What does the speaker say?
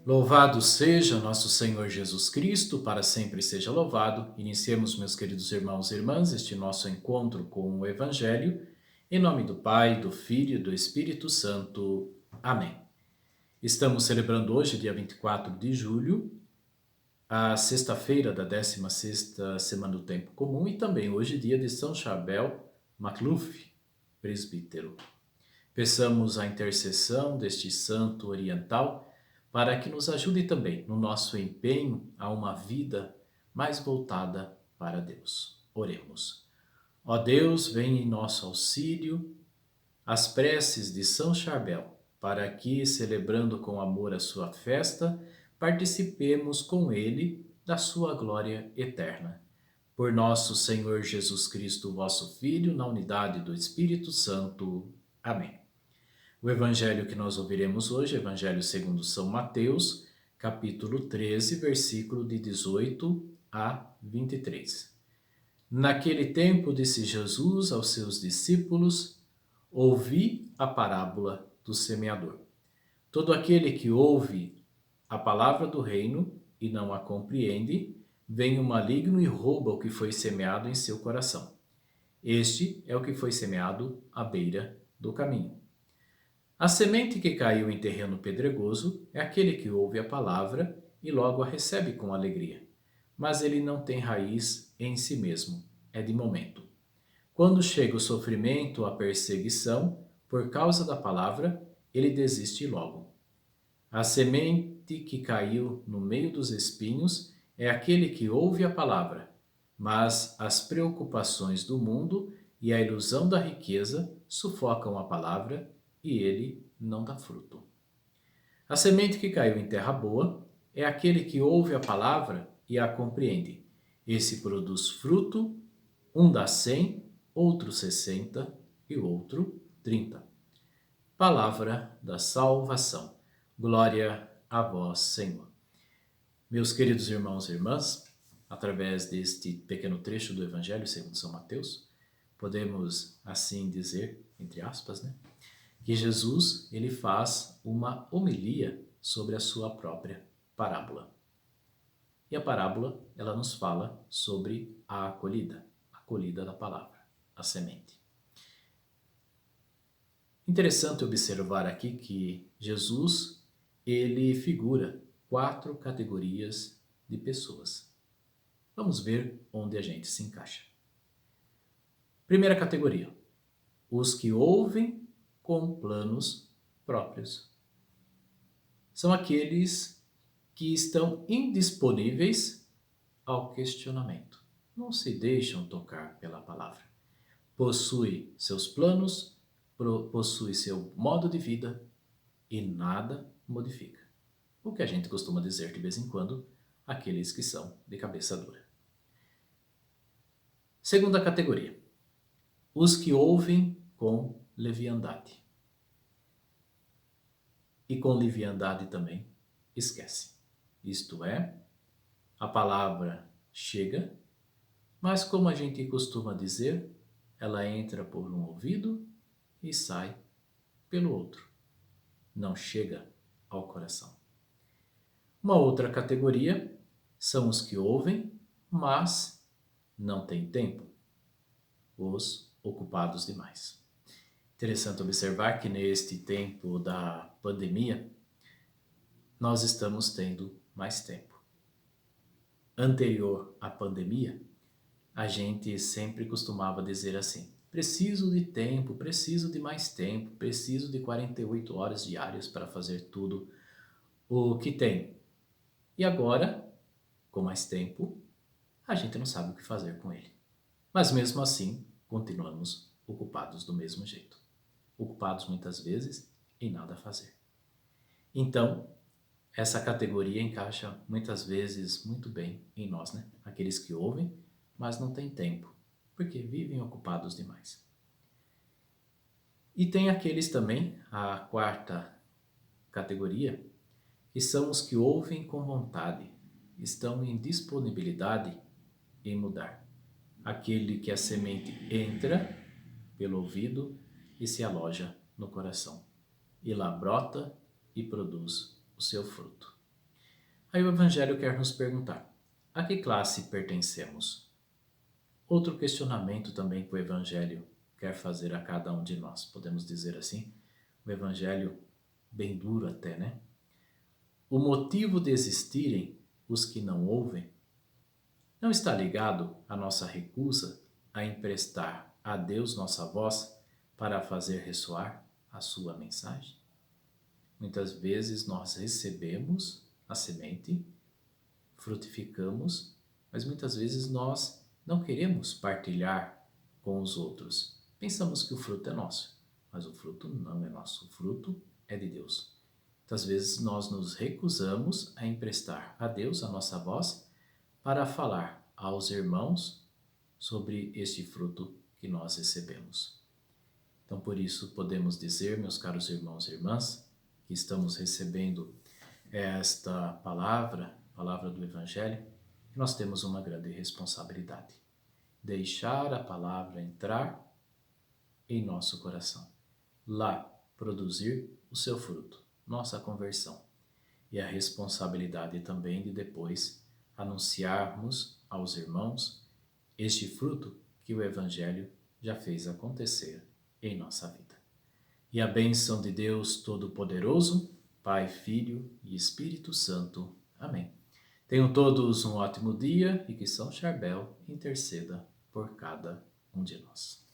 Louvado seja nosso Senhor Jesus Cristo, para sempre seja louvado. Iniciemos, meus queridos irmãos e irmãs, este nosso encontro com o Evangelho. Em nome do Pai, do Filho e do Espírito Santo. Amém. Estamos celebrando hoje, dia 24 de julho, a sexta-feira da 16ª Semana do Tempo Comum e também hoje, dia de São Charbel Macluf, presbítero. Peçamos a intercessão deste santo oriental para que nos ajude também no nosso empenho a uma vida mais voltada para Deus. Oremos. Ó Deus, vem em nosso auxílio as preces de São Charbel, para que, celebrando com amor a sua festa, participemos com ele da sua glória eterna. Por nosso Senhor Jesus Cristo, vosso Filho, na unidade do Espírito Santo. Amém. O evangelho que nós ouviremos hoje, Evangelho segundo São Mateus, capítulo 13, versículo de 18 a 23. Naquele tempo disse Jesus aos seus discípulos: ouvi a parábola do semeador. Todo aquele que ouve a palavra do reino e não a compreende, vem o maligno e rouba o que foi semeado em seu coração. Este é o que foi semeado à beira do caminho. A semente que caiu em terreno pedregoso é aquele que ouve a palavra e logo a recebe com alegria. Mas ele não tem raiz em si mesmo, é de momento. Quando chega o sofrimento, a perseguição, por causa da palavra, ele desiste logo. A semente que caiu no meio dos espinhos é aquele que ouve a palavra, mas as preocupações do mundo e a ilusão da riqueza sufocam a palavra e ele não dá fruto. A semente que caiu em terra boa é aquele que ouve a palavra e a compreende. Esse produz fruto, um dá 100, outro 60 e outro 30. Palavra da salvação. Glória a vós, Senhor. Meus queridos irmãos e irmãs, através deste pequeno trecho do Evangelho segundo São Mateus, podemos assim dizer, entre aspas, que Jesus ele faz uma homilia sobre a sua própria parábola. E a parábola ela nos fala sobre a acolhida da palavra, a semente. Interessante observar aqui que Jesus ele figura 4 categorias de pessoas. Vamos ver onde a gente se encaixa. Primeira categoria: os que ouvem com planos próprios. São aqueles que estão indisponíveis ao questionamento. Não se deixam tocar pela palavra. Possui seus planos, possui seu modo de vida e nada modifica. O que a gente costuma dizer de vez em quando, aqueles que são de cabeça dura. Segunda categoria: os que ouvem com leviandade. E com leviandade também esquece. Isto é, a palavra chega, mas como a gente costuma dizer, ela entra por um ouvido e sai pelo outro. Não chega ao coração. Uma outra categoria são os que ouvem, mas não têm tempo. Os ocupados demais. Interessante observar que neste tempo da pandemia, nós estamos tendo mais tempo. Anterior à pandemia, a gente sempre costumava dizer assim: preciso de tempo, preciso de mais tempo, preciso de 48 horas diárias para fazer tudo o que tem. E agora, com mais tempo, a gente não sabe o que fazer com ele. Mas mesmo assim, continuamos ocupados do mesmo jeito. Ocupados muitas vezes em nada fazer. Então, essa categoria encaixa muitas vezes muito bem em nós, Aqueles que ouvem, mas não têm tempo, porque vivem ocupados demais. E tem aqueles também, a quarta categoria, que são os que ouvem com vontade, estão em disponibilidade em mudar. Aquele que a semente entra pelo ouvido e se aloja no coração, e lá brota e produz o seu fruto. Aí o Evangelho quer nos perguntar: a que classe pertencemos? Outro questionamento também que o Evangelho quer fazer a cada um de nós, podemos dizer assim, o Evangelho bem duro até, né? O motivo de existirem os que não ouvem não está ligado à nossa recusa a emprestar a Deus nossa voz para fazer ressoar a sua mensagem? Muitas vezes nós recebemos a semente, frutificamos, mas muitas vezes nós não queremos partilhar com os outros. Pensamos que o fruto é nosso, mas o fruto não é nosso, o fruto é de Deus. Muitas vezes nós nos recusamos a emprestar a Deus a nossa voz para falar aos irmãos sobre este fruto que nós recebemos. Então, por isso, podemos dizer, meus caros irmãos e irmãs, que estamos recebendo esta palavra do Evangelho, que nós temos uma grande responsabilidade. Deixar a palavra entrar em nosso coração. Lá, produzir o seu fruto, nossa conversão. E a responsabilidade também de depois anunciarmos aos irmãos este fruto que o Evangelho já fez acontecer em nossa vida. E a bênção de Deus Todo-Poderoso, Pai, Filho e Espírito Santo. Amém. Tenham todos um ótimo dia e que São Charbel interceda por cada um de nós.